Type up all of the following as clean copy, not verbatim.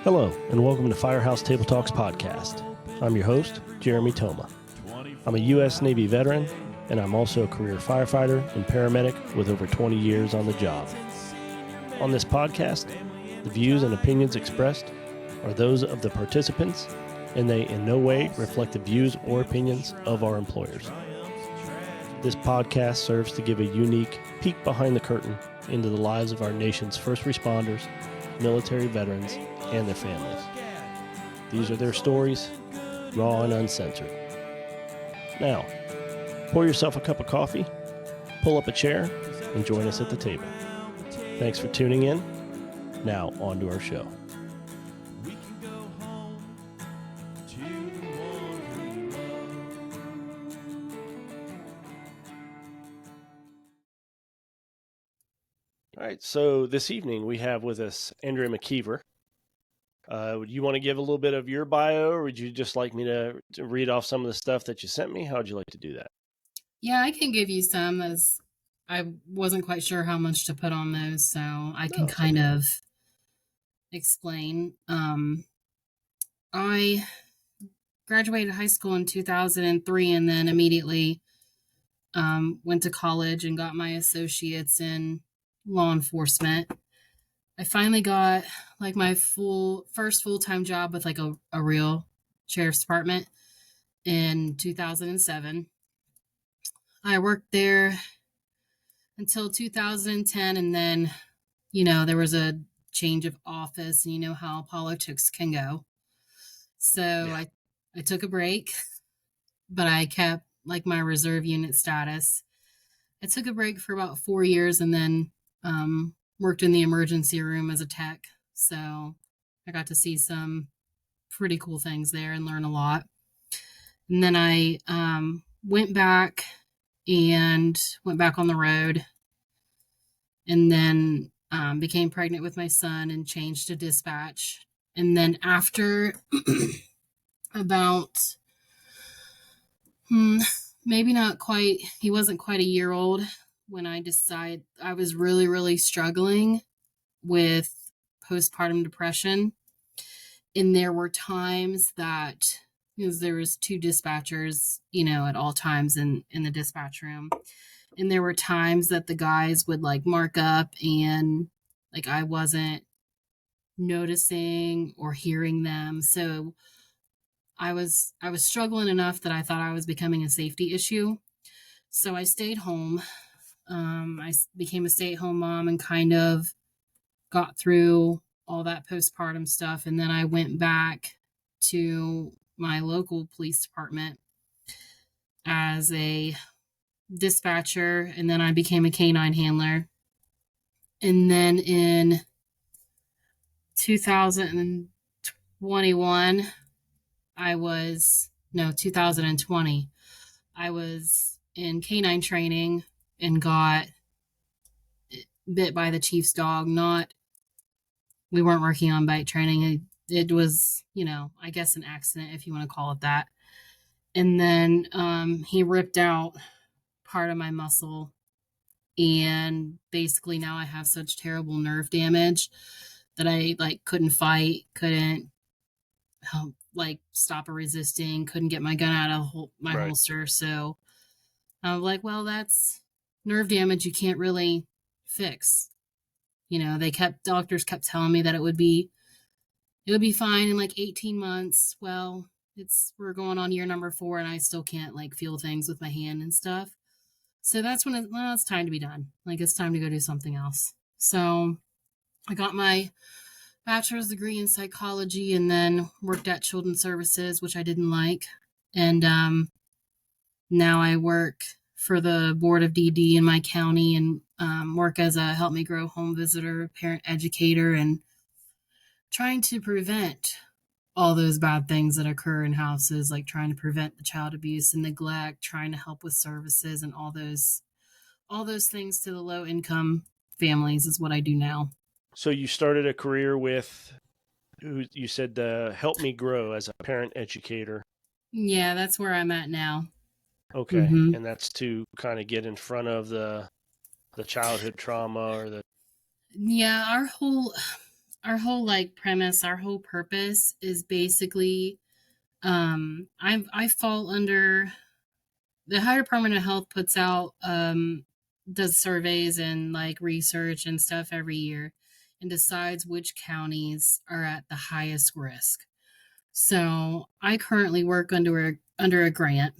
Hello, and welcome to Firehouse Table Talks podcast. I'm your host, Jeremy Toma. I'm a U.S. Navy veteran, and I'm also a career firefighter and paramedic with over 20 years on the job. On this podcast, the views and opinions expressed are those of the participants, and they in no way reflect the views or opinions of our employers. This podcast serves to give a unique peek behind the curtain into the lives of our nation's first responders, military veterans, and their families. These are their stories, raw and uncensored. Now, pour yourself a cup of coffee, pull up a chair, and join us at the table. Thanks for tuning in. Now, on to our show. All right, so this evening we have with us Andrea McKeever. Would you want to give a little bit of your bio, or would you just like me to read off some of the stuff that you sent me? How would you like to do that? Yeah, I can give you some, as I wasn't quite sure how much to put on those, so I can kind of explain. I graduated high school in 2003 and then immediately went to college and got my associates in law enforcement. I finally got like my first full-time job with like a real sheriff's department in 2007. I worked there until 2010, and then, there was a change of office, and you know how politics can go. So yeah. I took a break, but I kept like my reserve unit status. I took a break for about 4 years and then worked in the emergency room as a tech. So I got to see some pretty cool things there and learn a lot. And then I went back on the road, and then became pregnant with my son and changed to dispatch. And then after about maybe not quite, he wasn't quite a year old when I decided I was really, really struggling with postpartum depression. And there were times that, because there was 2 dispatchers, at all times in the dispatch room. And there were times that the guys would like mark up and like I wasn't noticing or hearing them. So I was struggling enough that I thought I was becoming a safety issue. So I stayed home. I became a stay-at-home mom and kind of got through all that postpartum stuff. And then I went back to my local police department as a dispatcher, and then I became a canine handler. And then in 2020, I was in canine training and got bit by the chief's dog. We weren't working on bite training. It was, I guess an accident, if you want to call it that. And then he ripped out part of my muscle, and basically now I have such terrible nerve damage that I couldn't fight, couldn't stop a resisting, couldn't get my gun out of my holster. So I'm like, well, that's nerve damage you can't really fix. Doctors kept telling me that it would be fine in 18 months. Well, we're going on year number 4 and I still can't feel things with my hand and stuff. So that's when it's time to be done. It's time to go do something else. So I got my bachelor's degree in psychology and then worked at Children's Services, which I didn't like. And now I work for the board of DD in my county and work as a Help Me Grow home visitor, parent educator, and trying to prevent all those bad things that occur in houses, trying to prevent the child abuse and neglect, trying to help with services and all those things to the low income families is what I do now. So you started a career with, you said, Help Me Grow as a parent educator. Yeah, that's where I'm at now. Okay. Mm-hmm. And that's to kind of get in front of the childhood trauma or the... Yeah, our whole like premise, our whole purpose is basically I fall under the Ohio Department of Health puts out does surveys and like research and stuff every year and decides which counties are at the highest risk. So I currently work under a grant,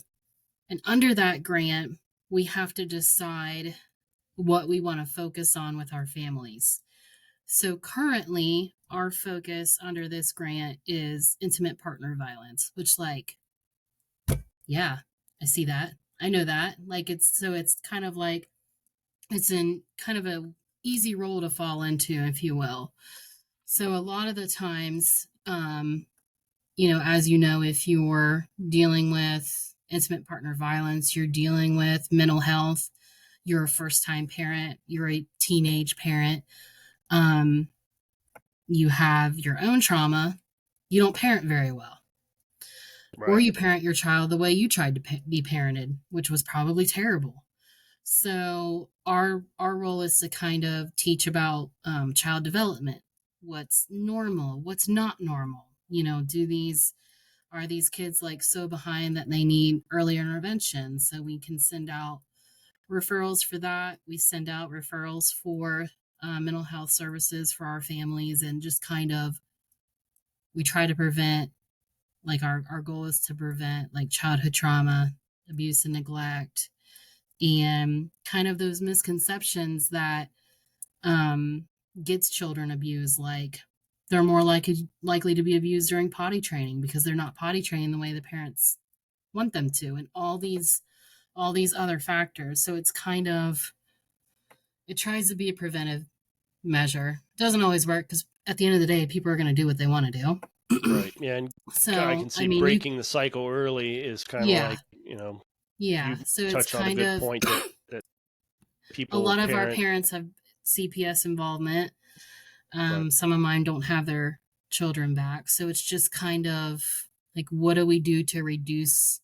and under that grant, we have to decide what we want to focus on with our families. So currently, our focus under this grant is intimate partner violence, which, like, yeah, I see that. I know that. Like, it's kind of like it's in kind of a easy role to fall into, if you will. So a lot of the times, as you know, if you're dealing with intimate partner violence, you're dealing with mental health, you're a first time parent, you're a teenage parent, um, you have your own trauma, you don't parent very well. Right. Or you parent your child the way you tried to be parented, which was probably terrible. So our role is to kind of teach about child development, what's normal, what's not normal. Are these kids like so behind that they need earlier intervention? So we can send out referrals for that. We send out referrals for mental health services for our families, and just kind of we try to prevent, like our goal is to prevent like childhood trauma, abuse and neglect, and kind of those misconceptions that gets children abused, like they're more likely to be abused during potty training because they're not potty trained the way the parents want them to, and all these other factors. So it's kind of, it tries to be a preventive measure. It doesn't always work because at the end of the day, people are going to do what they want to do. Right. Yeah. And So I can see you breaking the cycle early is kind of like, yeah. you So it's touched on a kind good of point that a people lot of our parent. parents have CPS involvement. Right. Some of mine don't have their children back. So it's just kind of like, what do we do to reduce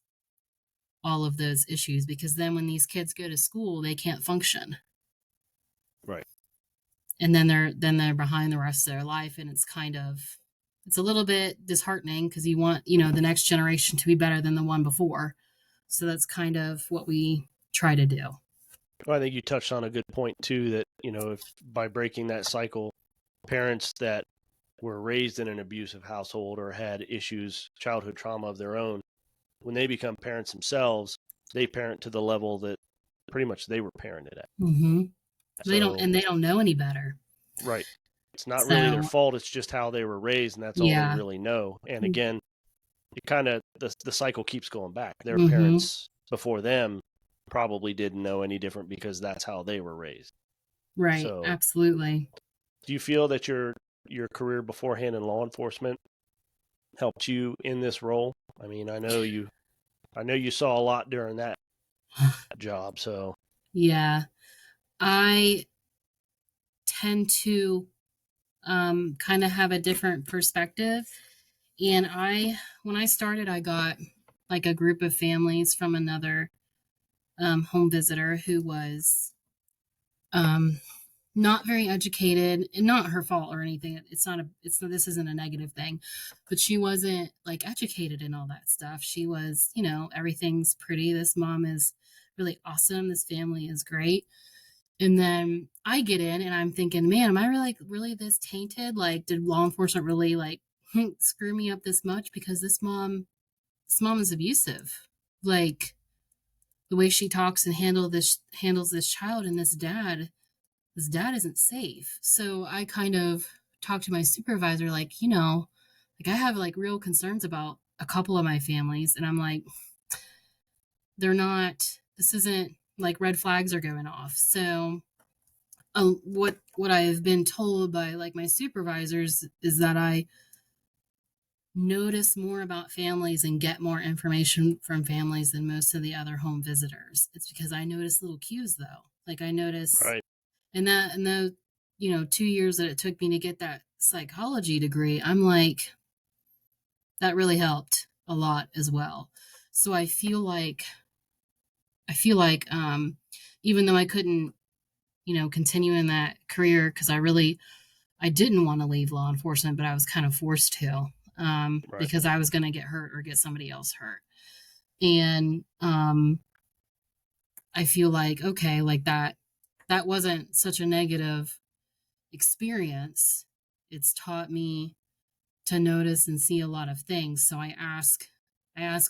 all of those issues? Because then when these kids go to school, they can't function. Right. And then they're behind the rest of their life. And it's a little bit disheartening because you want, the next generation to be better than the one before. So that's kind of what we try to do. Well, I think you touched on a good point too, that, if by breaking that cycle, parents that were raised in an abusive household or had issues, childhood trauma of their own, when they become parents themselves, they parent to the level that pretty much they were parented at. Mm-hmm. So, they don't know any better. Right. It's not really their So, fault. It's just how they were raised, and that's all they yeah. really know. And again, it kind of, the cycle keeps going back. Their Mm-hmm. parents before them probably didn't know any different because that's how they were raised. Right. So, absolutely. do you feel that your career beforehand in law enforcement helped you in this role? I mean, I know you saw a lot during that job. So, Yeah, I tend to kind of have a different perspective. And when I started, I got like a group of families from another home visitor who was not very educated, and not her fault or anything. This isn't a negative thing, but she wasn't like educated in all that stuff. She was, everything's pretty. This mom is really awesome. This family is great. And then I get in and I'm thinking, man, am I really this tainted? Like, did law enforcement really like screw me up this much? Because this mom is abusive. Like the way she talks and handles this child, and this dad isn't safe. So I kind of talked to my supervisor, like, like I have like real concerns about a couple of my families. And I'm like, this isn't like red flags are going off. So what I have been told by like my supervisors is that I notice more about families and get more information from families than most of the other home visitors. It's because I notice little cues though. Like I notice, right. and the 2 years that it took me to get that psychology degree, I'm like, that really helped a lot as well. So I feel like even though I couldn't continue in that career because I didn't want to leave law enforcement, but I was kind of forced to, Right. because I was going to get hurt or get somebody else hurt. And I feel like, okay, like that wasn't such a negative experience. It's taught me to notice and see a lot of things. So I ask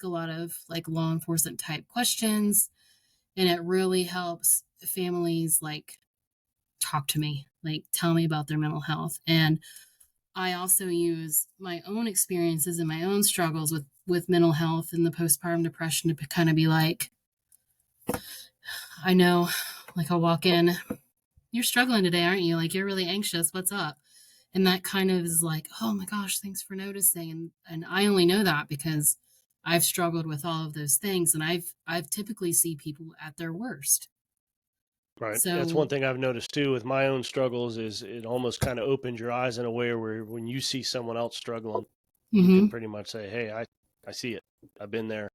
a lot of like law enforcement type questions, and it really helps families like talk to me, like tell me about their mental health. And I also use my own experiences and my own struggles with mental health and the postpartum depression to kind of be like, I know, like I'll walk in, you're struggling today, aren't you? Like you're really anxious. What's up? And that kind of is like, oh my gosh, thanks for noticing. And I only know that because I've struggled with all of those things, and I've typically see people at their worst. Right. That's one So, thing I've noticed too with my own struggles is it almost kind of opens your eyes in a way where when you see someone else struggling, you can mhm. pretty much say, hey, I see it. I've been there.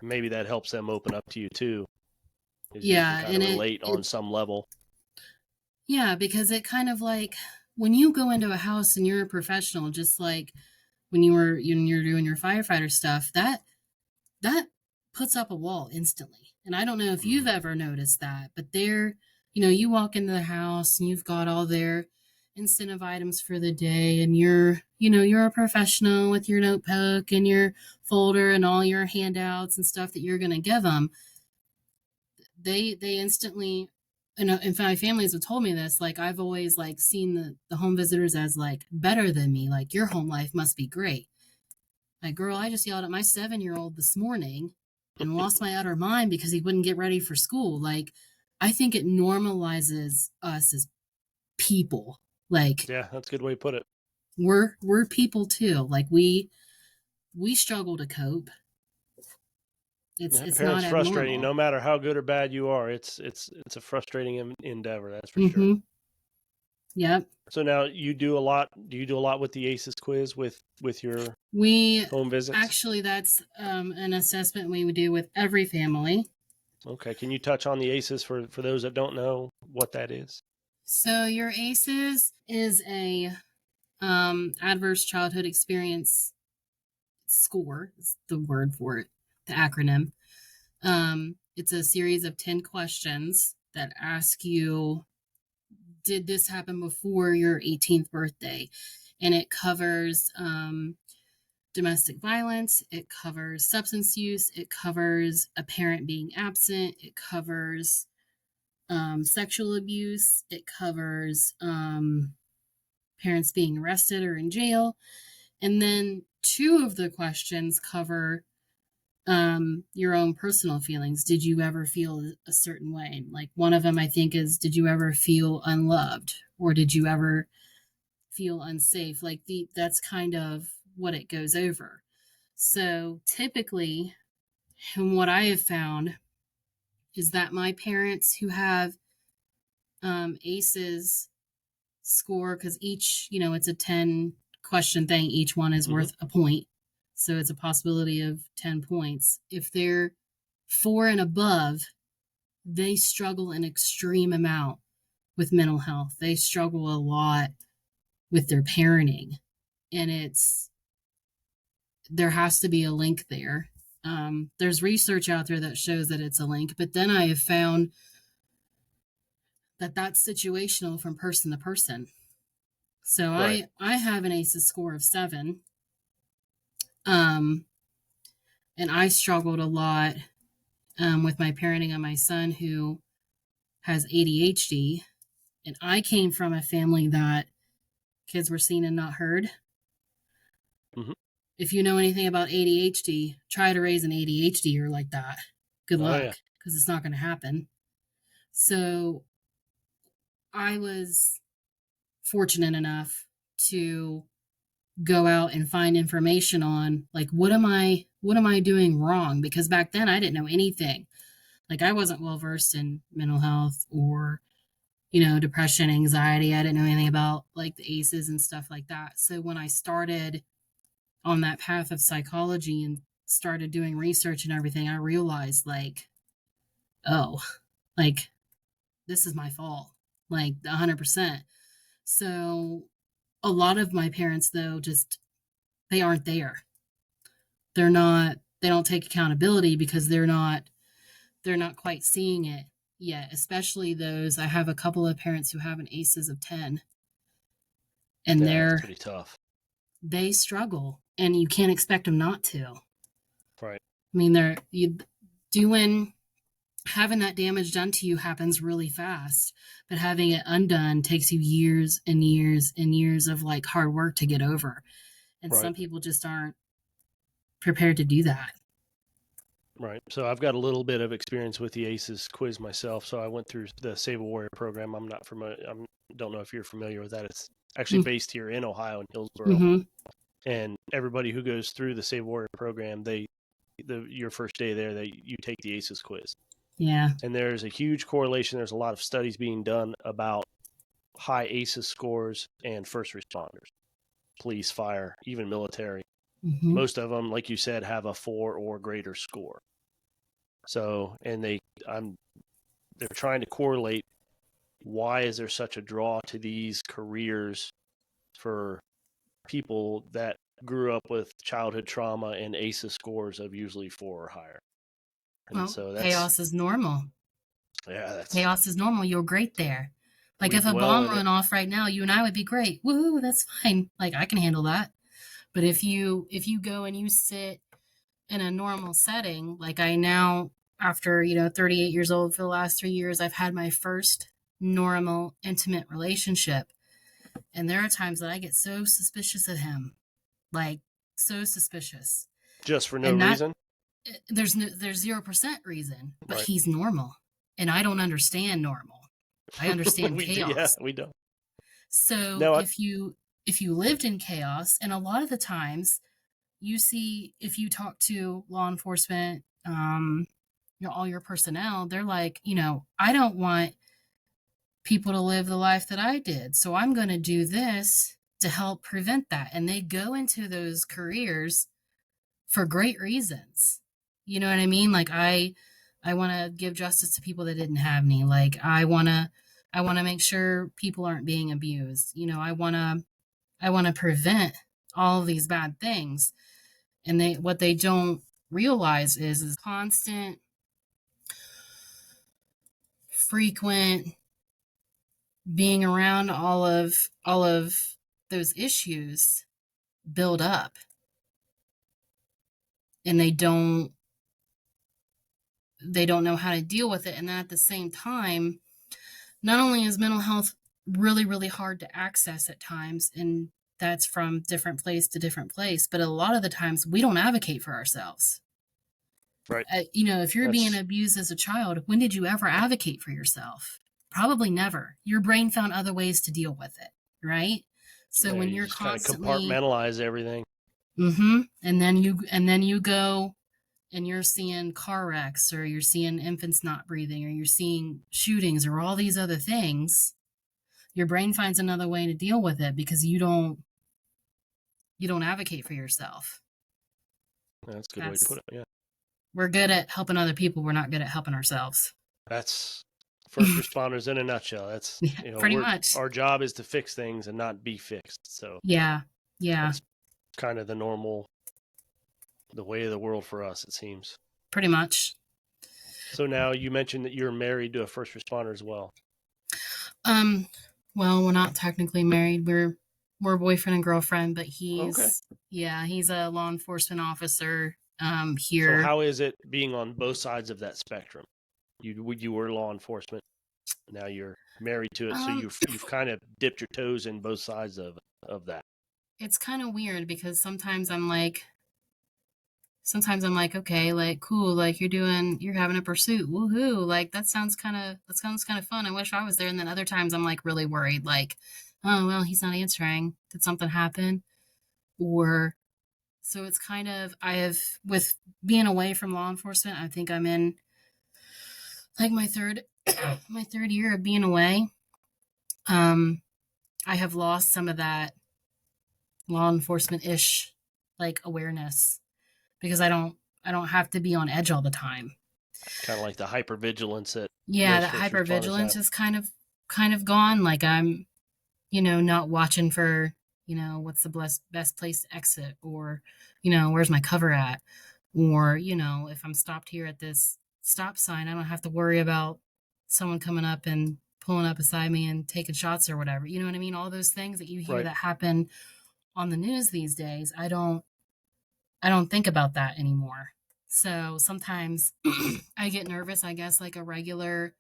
Maybe that helps them open up to you too, is you can Yeah, kind and of it relate on it some level. yeah, because it kind of like when you go into a house and you're a professional, just like when you're doing your firefighter stuff, that puts up a wall instantly. And I don't know if you've Mhm. ever noticed that, but you walk into the house and you've got all their incentive items for the day, and you're a professional with your notebook and your folder and all your handouts and stuff that you're going to give them. They instantly, and my families have told me this, like I've always like seen the home visitors as like better than me, like your home life must be great. Like, girl, I just yelled at my 7-year-old this morning and lost my utter mind because he wouldn't get ready for school. Like, I think it normalizes us as people. Like, Yeah, that's a good way to put it. we're people too. Like we struggle to cope. Yeah, It's not parents frustrating. abnormal. No matter how good or bad you are, it's a frustrating endeavor. That's for sure. Mm-hmm. Yep. So now you do a lot. Do you do a lot with the ACEs quiz with your We home visits? actually that's an assessment we would do with every family. Okay, can you touch on the ACEs for those that don't know what that is? So your ACEs is a adverse childhood experience score is the word for it, the acronym. It's a series of 10 questions that ask you, did this happen before your 18th birthday? And it covers domestic violence, it covers substance use, it covers a parent being absent, it covers sexual abuse, it covers parents being arrested or in jail. And then two of the questions cover your own personal feelings. Did you ever feel a certain way? Like one of them I think is, did you ever feel unloved, or did you ever feel unsafe? Like that's kind of what it goes over. So typically, and what I have found is that my parents who have ACEs score, because each, it's a 10 question thing, each one is Mm-hmm. worth a point. So it's a possibility of 10 points. If they're 4 and above, they struggle an extreme amount with mental health. They struggle a lot with their parenting. And there has to be a link there. There's research out there that shows that it's a link, but then I have found that that's situational from person to person. So Right. I have an ACEs score of 7. Um, and I struggled a lot with my parenting of my son who has ADHD. And I came from a family that kids were seen and not heard. Mm-hmm. If you know anything about ADHD, try to raise an ADHDer like that. Good Oh yeah. luck, because it's not going to happen. So I was fortunate enough to go out and find information on like what am I doing wrong, because back then I didn't know anything. Like I wasn't well versed in mental health or depression, anxiety. I didn't know anything about like the ACEs and stuff like that. So when I started on that path of psychology and started doing research and everything, I realized like, oh, like this is my fault, like 100%. So a lot of my parents, though, just they aren't there. They don't take accountability because they're not quite seeing it yet, especially those. I have a couple of parents who have an ACEs of 10, and Yeah, that's pretty tough. they struggle, and you can't expect them not to. Right. I mean, they're you doing having that damage done to you happens really fast, but having it undone takes you years and years and years of like hard work to get over. And Right. some people just aren't prepared to do that. Right. So I've got a little bit of experience with the ACEs quiz myself. So I went through the Save a Warrior program. I'm not familiar. I don't know if you're familiar with that. It's actually based here in Ohio in Hillsborough. Mm-hmm. And everybody who goes through the Save a Warrior program, your first day there, you take the ACEs quiz. Yeah. And there's a huge correlation. There's a lot of studies being done about high ACEs scores and first responders, police, fire, even military. Mm-hmm. Most of them, like you said, have a 4 or greater score. So, and they're trying to correlate why is there such a draw to these careers for people that grew up with childhood trauma and ACEs scores of usually 4 or higher. And Well, so chaos is normal. Yeah, chaos is normal. You're great there. Like if a dwell bomb in it. went off right now, you and I would be great. Woo, that's fine. Like I can handle that. But if you go and you sit in a normal setting, like I now, after 38 years old, for the last 3 years, I've had my first normal, intimate relationship, and there are times that I get so suspicious of him, like so suspicious, Just for no reason. There's 0% reason, but Right. he's normal, and I don't understand normal. I understand chaos. Yeah, we don't. So No, if you lived in chaos, and a lot of the times you see, if you talk to law enforcement, all your personnel, they're like, I don't want people to live the life that I did, so I'm going to do this to help prevent that. And they go into those careers for great reasons. You know what I mean? Like I want to give justice to people that didn't have any. Like I want to make sure people aren't being abused. I want to prevent all of these bad things. And what they don't realize is constant, frequent being around all of those issues build up, and they don't know how to deal with it. And then at the same time, not only is mental health really, really hard to access at times, and that's from different place to different place, but a lot of the times we don't advocate for ourselves. Right. If you're being abused as a child, when did you ever advocate for yourself? Probably never. Your brain found other ways to deal with it, right? So when you're just constantly kind of compartmentalize everything. Mm-hmm. And then you go and you're seeing car wrecks, or you're seeing infants not breathing, or you're seeing shootings, or all these other things. Your brain finds another way to deal with it because you don't advocate for yourself. That's a good way to put it. Yeah. We're good at helping other people. We're not good at helping ourselves. That's first responders in a nutshell. That's pretty much. Our job is to fix things and not be fixed. So yeah. That's kind of the way of the world for us, it seems. Pretty much. So now you mentioned that you're married to a first responder as well. Well, we're not technically married. We're boyfriend and girlfriend, but he's a law enforcement officer here. So how is it being on both sides of that spectrum? You were law enforcement, now you're married to it, so you've kind of dipped your toes in both sides of that. It's kind of weird because sometimes I'm like, okay, like cool, like you're having a pursuit, woohoo, like that sounds kind of fun. I wish I was there. And then other times I'm like really worried, like, oh well, he's not answering. Did something happen? Or so it's kind of, with being away from law enforcement, I think I'm in like my third year of being away. I have lost some of that law enforcement-ish like awareness because I don't have to be on edge all the time. Kind of like the hypervigilance that the hypervigilance is kind of gone. Like I'm not watching for, what's the best place to exit, or, where's my cover at? Or, if I'm stopped here at this stop sign, I don't have to worry about someone coming up and pulling up beside me and taking shots or whatever. You know what I mean? All those things that you hear Right. that happen on the news these days, I don't think about that anymore. So sometimes I get nervous, I guess, like a regular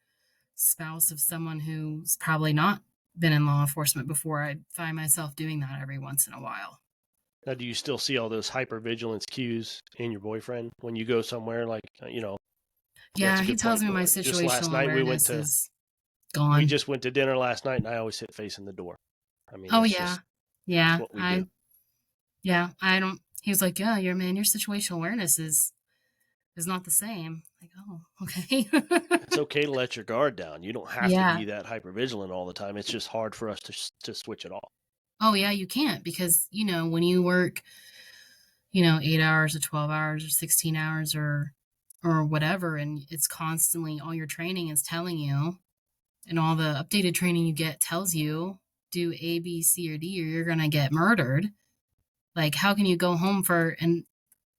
spouse of someone who's probably not been in law enforcement before. I find myself doing that every once in a while. Now, do you still see all those hypervigilance cues in your boyfriend when you go somewhere? Like, that's Yeah, a he good tells point. me my Just last situational night awareness is we gone. just went to dinner last night, and I always sit facing the door. I mean, Oh that's yeah. just it's Yeah. what we do. I don't he was like, "Yeah, your situational awareness is not the same." Like, "Oh, okay." It's okay to let your guard down. You don't have to Yeah. be that hypervigilant all the time. It's just hard for us to switch it off. Oh yeah, you can't, because, when you work, 8 hours or 12 hours or 16 hours or whatever, and it's constantly, all your training is telling you, and all the updated training you get tells you, do A, B, C, or D, or you're going to get murdered. Like, how can you go home for an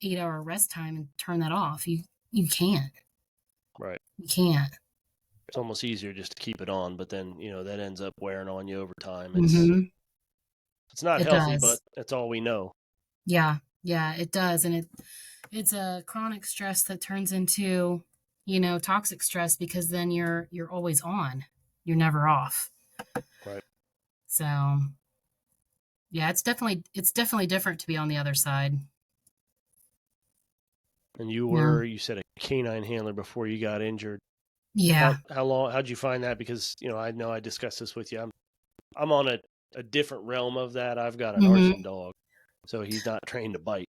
8-hour rest time and turn that off? You can't. Right. You can't. It's almost easier just to keep it on, but then, that ends up wearing on you over time. Mhm. It's not It healthy, but does. that's all we know. Yeah. Yeah, it does, and it's a chronic stress that turns into, toxic stress, because then you're always on. You're never off. Right. So, yeah, it's definitely different to be on the other side. And Yeah. you said a canine handler before you got injured. Yeah. How'd you find that? Because, I know I discussed this with you. I'm on a different realm of that. I've got an arson Mhm. dog, so he's not trained to bite.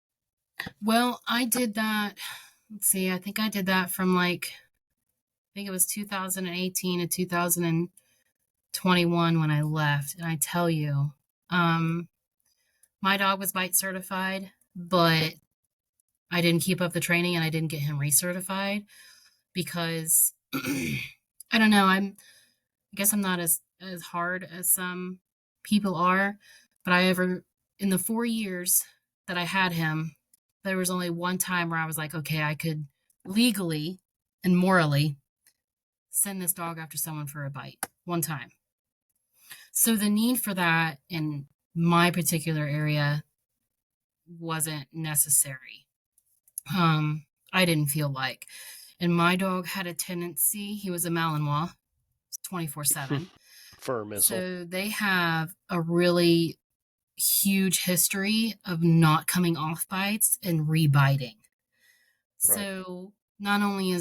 Well, I did that. Let's see. I think I did that from, like, I think it was 2018 to 2021 when I left. And I tell you, um, my dog was bite certified, but I didn't keep up the training and I didn't get him recertified because I don't know. I guess I'm not as hard as some people are, but in the 4 years that I had him, there was only one time where I was like, okay, I could legally and morally send this dog after someone for a bite. One time. So the need for that in my particular area wasn't necessary. I didn't feel like. And my dog had a tendency, he was a Malinois, 24/7. Fur missile. So they have a really huge history of not coming off bites and rebiting. Right. So not only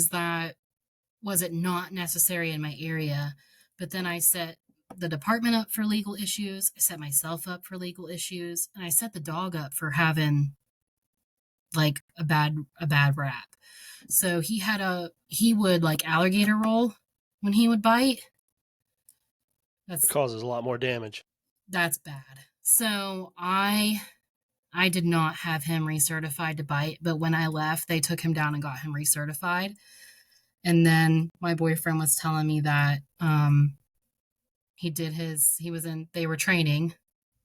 was it not necessary in my area, but then I set the department up for legal issues. I set myself up for legal issues, and I set the dog up for having like a bad rap. So he would like alligator roll when he would bite. It That's causes a lot more damage. that's bad. So I did not have him recertified to bite, but when I left, they took him down and got him recertified. And then my boyfriend was telling me that they were training,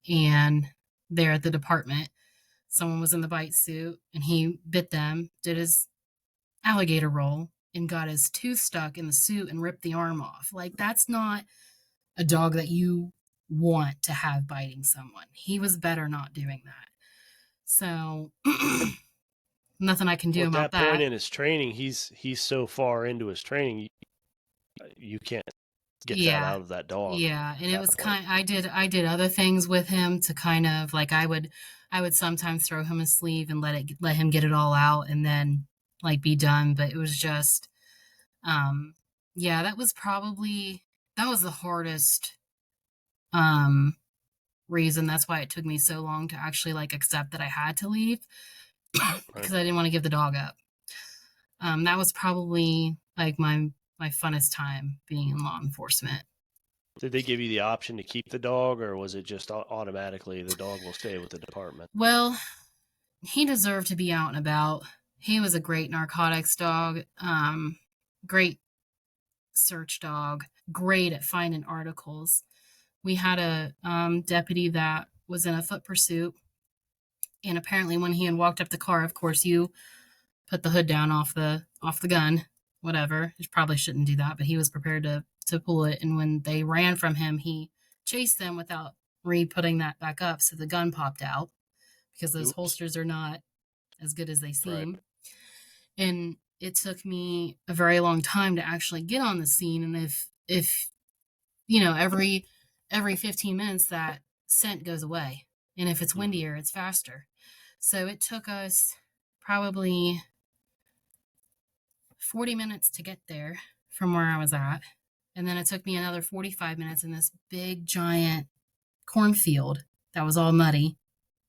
and there at the department, someone was in the bite suit and he bit them, did his alligator roll, and got his tooth stuck in the suit and ripped the arm off. Like, that's not a dog that you want to have biting someone. He was better not doing that. So nothing I can Well, do at about that point that. in his training, he's so far into his training, you can't get that Yeah. out of that dog Yeah, at and it that was point. I did other things with him to kind of like, I would sometimes throw him a sleeve and let him get it all out and then like be done, but it was just um yeah, that was the hardest um reason. That's why it took me so long to actually like accept that I had to leave Right. because I didn't want to give the dog up. That was probably like my funnest time being in law enforcement. Did they give you the option to keep the dog, or was it just automatically the dog will stay with the department? Well, he deserved to be out and about. He was a great narcotics dog, great search dog, great at finding articles. we had a deputy that was in a foot pursuit. And apparently when he had walked up the car, of course, you put the hood down off the gun, whatever. You probably shouldn't do that, but he was prepared to pull it. And when they ran from him, he chased them without re-putting that back up. So the gun popped out because those holsters are not as good as they seem. Right. And it took me a very long time to actually get on the scene. And if every 15 minutes that scent goes away. And if it's windier, it's faster. So it took us probably 40 minutes to get there from where I was at. And then it took me another 45 minutes in this big, giant cornfield that was all muddy,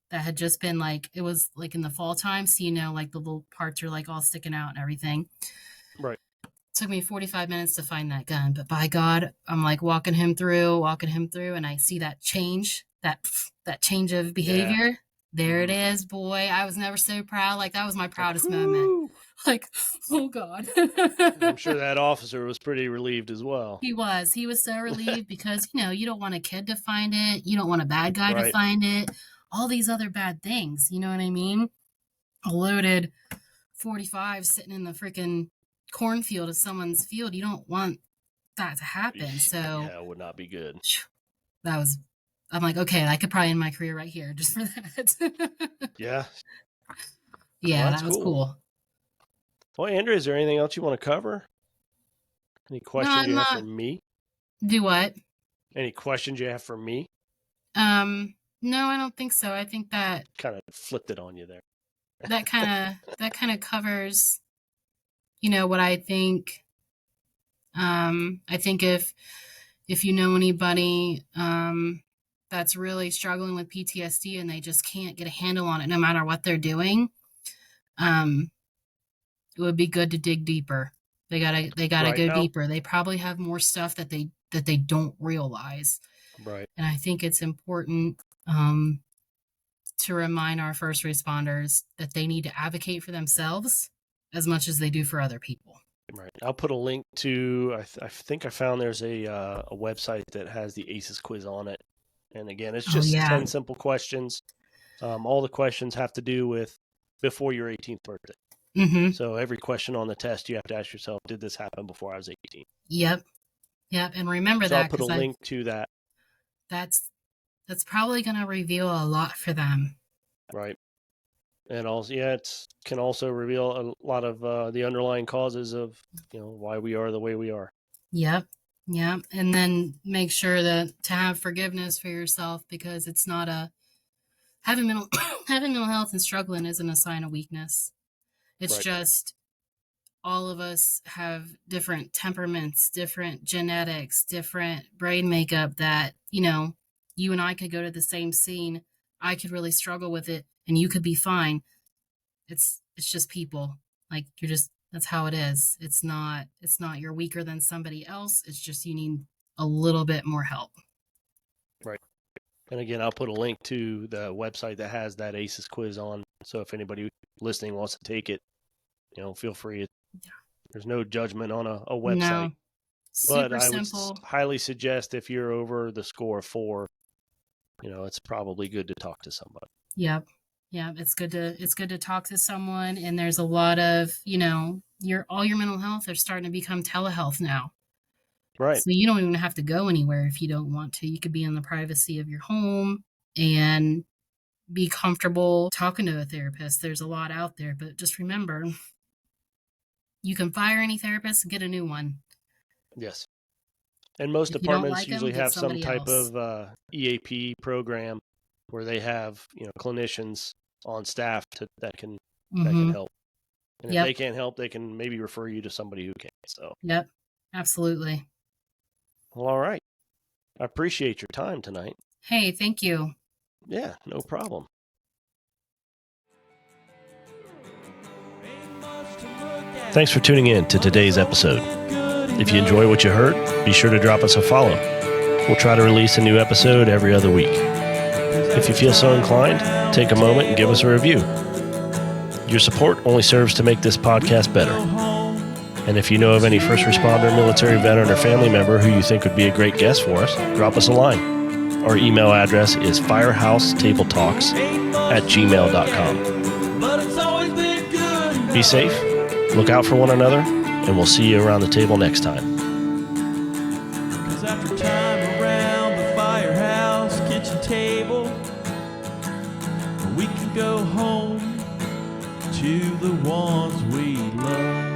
that had just been it was in the fall time. So, the little parts are all sticking out and everything. Right. It took me 45 minutes to find that gun. But by God, I'm walking him through, and I see that change, that change of behavior. Yeah. There it is, boy. I was never so proud. That was my proudest moment. Oh God. I'm sure that officer was pretty relieved as well. He was so relieved because, you don't want a kid to find it. You don't want a bad guy to find it. All these other bad things. You know what I mean? A loaded 45 sitting in the freaking cornfield of someone's field. You don't want that to happen. So yeah, it would not be good. I'm okay, I could probably end my career right here just for that. Yeah. Yeah, well, that was cool. Well, Andrea, is there anything else you want to cover? Any questions you have for me? Do what? Any questions you have for me? No, I don't think so. I think that kind of flipped it on you there. that kind of covers, what I think. I think if you know anybody that's really struggling with PTSD and they just can't get a handle on it, no matter what they're doing, it would be good to dig deeper. They gotta go deeper. They probably have more stuff that they don't realize. Right. And I think it's important to remind our first responders that they need to advocate for themselves as much as they do for other people. Right. I'll put a link to, I think I found there's a website that has the ACEs quiz on it. And again, it's just 10 simple questions. All the questions have to do with before your 18th birthday. Mm-hmm. So every question on the test, you have to ask yourself, did this happen before I was 18? Yep. And remember that. I'll put a link to that. That's probably going to reveal a lot for them. Right. And also, it can also reveal a lot of the underlying causes of, why we are the way we are. Yep. And then make sure to have forgiveness for yourself, because it's not having mental health and struggling isn't a sign of weakness. It's just all of us have different temperaments, different genetics, different brain makeup that, you and I could go to the same scene. I could really struggle with it and you could be fine. It's just people. That's how it is. It's not you're weaker than somebody else. It's just you need a little bit more help. Right. And again, I'll put a link to the website that has that ACEs quiz on. So if anybody listening wants to take it, feel free. There's no judgment on a website. No. Super but I simple. would highly suggest if you're over the score of 4, it's probably good to talk to somebody. Yep. Yeah, it's good to talk to someone. And there's a lot of, all your mental health are starting to become telehealth now. Right. So you don't even have to go anywhere if you don't want to. You could be in the privacy of your home and be comfortable talking to a therapist. There's a lot out there, but just remember, you can fire any therapist and get a new one. Yes. And most departments usually have some type of EAP program where they have, clinicians on staff that can help. And if they can't help, they can maybe refer you to somebody who can. So. Yep. Absolutely. Well, all right. I appreciate your time tonight. Hey, thank you. Yeah, no problem. Thanks for tuning in to today's episode. If you enjoy what you heard, be sure to drop us a follow. We'll try to release a new episode every other week. If you feel so inclined, take a moment and give us a review. Your support only serves to make this podcast better. And if you know of any first responder, military veteran, or family member who you think would be a great guest for us, drop us a line. Our email address is firehousetabltalks@gmail.com. Be safe, look out for one another, and we'll see you around the table next time. 'Cause after time around the firehouse kitchen table, we can go home to the ones we love.